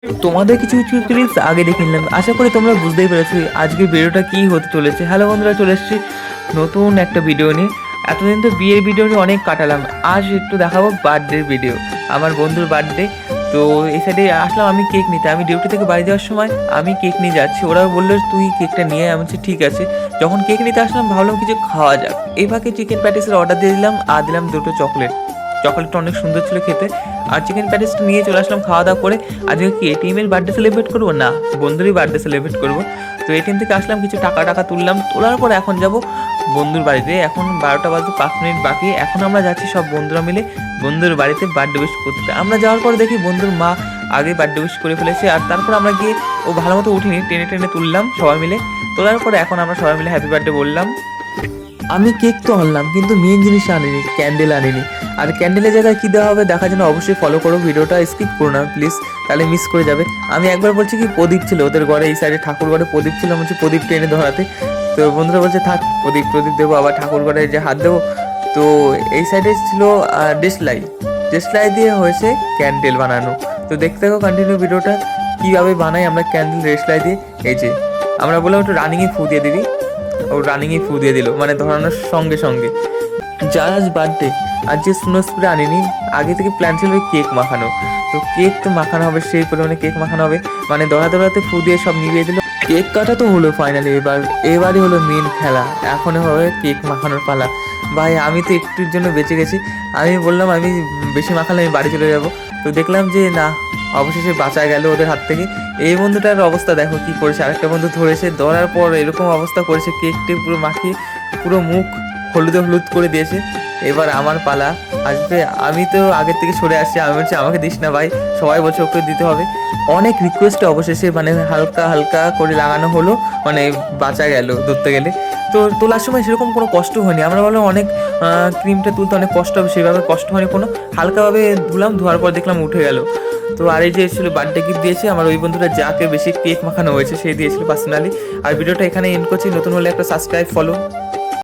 তোমাদের কিছু কিছু ক্লিপস আগে দেখে নিলাম, আশা করি তোমরা বুঝতেই পেরেছো আজকে ভিডিওটা কী হতে চলেছে। হ্যালো বন্ধুরা, চলে এসেছি নতুন একটা ভিডিও নিয়ে। এতদিন তো বিয়ের ভিডিও নিয়ে অনেক কাটালাম, আজ একটু দেখাবো বার্থডের ভিডিও। আমার বন্ধুর বার্থডে, তো এই সাইডে আসলাম আমি কেক নিতে। আমি ডিউটি থেকে বাড়ি যাওয়ার সময় আমি কেক নিয়ে যাচ্ছি, ওরা বললো তুই কেকটা নিয়ে আয়। আমি বলছি ঠিক আছে। যখন কেক নিতে আসলাম ভাবলাম কিছু খাওয়া যাক, এই ফাঁকে চিকেন প্যাটিসের অর্ডার দিয়ে দিলাম আর দিলাম দুটো চকলেট। চকলেটটা অনেক সুন্দর ছিল খেতে। আর চিকেন প্যাটিসটা নিয়ে চলে আসলাম খাওয়া দাওয়া করে। আজকে কি এটিএমের বার্থডে সেলিব্রেট করবো? না, বন্ধুরই বার্থডে সেলিব্রেট করবো। তো এটিএম থেকে আসলাম, কিছু টাকা তুললাম, তোলার পর এখন যাব বন্ধুর বাড়িতে। এখন 12টা বাজে 5 মিনিট বাকি। এখন আমরা যাচ্ছি সব বন্ধুরা মিলে বন্ধুর বাড়িতে বার্থডে উইশ করতে। আমরা যাওয়ার পর দেখি বন্ধুর মা আগে বার্থডে উইশ করে ফেলেছে। আর তারপর আমরা গিয়ে, ও ভালো মতো উঠিনি, টেনে টেনে তুললাম সবাই মিলে। তোলার পরে এখন আমরা সবাই মিলে হ্যাপি বার্থডে বললাম। আমি কেক তো আনলাম কিন্তু মেন জিনিস আনিনি, ক্যান্ডেল আনিনি। আর ক্যান্ডেলের জায়গায় কী দেওয়া হবে দেখার জন্য অবশ্যই ফলো করো, ভিডিওটা স্কিপ করো না প্লিজ, তাহলে মিস করে যাবে। আমি একবার বলছি কি প্রদীপ ছিল ওদের ঘরে, এই সাইডে ঠাকুর ঘরে প্রদীপ ছিল, আমি বলছি প্রদীপটা এনে ধরাতে। তো বন্ধুরা বলছে থাক, প্রদীপ দেবো, আবার ঠাকুর ঘরে যে হাত দেবো। তো এই সাইডে ছিল ডেসলাই দিয়ে হয়েছে ক্যান্ডেল বানানো। তো দেখতে থাকো কন্টিনিউ ভিডিওটা, কীভাবে বানাই আমরা ক্যান্ডেল ডেসলাই দিয়ে। এই যে আমরা বললাম একটু রানিংয়ে ফু দিয়ে দিবি, ও রানিংয়ে ফু দিয়ে দিল, মানে ধরানোর সঙ্গে সঙ্গে। যার আজ বার্থডে, আর যে স্নো স্প্রে আনিনি, আগে থেকে প্ল্যান ছিল কেক মাখানো। তো কেক তো মাখানো হবে, সেই পরিমাণে কেক মাখানো হবে, মানে দড়াতে ফু দিয়ে সব নিভিয়ে দিল। কেক কাটা তো হলো ফাইনালি, এবারই হলো মেন খেলা, এখন হবে কেক মাখানোর পালা। ভাই আমি তো একটুর জন্য বেঁচে গেছি। আমি বললাম আমি বেশি মাখালে আমি বাড়ি চলে যাব। তো দেখলাম যে না, অবশেষে বাঁচা গেল ওদের হাত থেকে। এই বন্ধুটার অবস্থা দেখো কি করেছে, আরেকটা বন্ধু ধরেছে, ধরার পর এরকম অবস্থা করেছে, কেকটি পুরো মাখিয়ে পুরো মুখ হলুদ করে দিয়েছে। এবার আমার পালা আসবে, আমি তো আগের থেকে সরে আসছি, আমি বলছি আমাকে দিস না ভাই, সবাই বলছে ওকে দিতে হবে। অনেক রিকোয়েস্টে অবশেষে মানে হালকা করে লাগানো হলো, মানে বাঁচা গেল ধরতে গেলে। তো তোলার সময় সেরকম কোনো কষ্ট হয়নি, আমরা বললাম অনেক ক্রিমটা তুলতে অনেক কষ্ট হবে, সেভাবে কষ্ট হয়নি কোনো, হালকাভাবে ধুলাম, ধোয়ার পর দেখলাম উঠে গেল। তো আর এই যে ছিল বার্থডে গিফট দিয়েছে আমার ওই বন্ধুরা, যাকে বেশি কেক মাখানো হয়েছে সেই দিয়েছিল পার্সোনালি। আর ভিডিওটা এখানে এন্ড করছি, নতুন হলে একটা সাবস্ক্রাইব ফলো।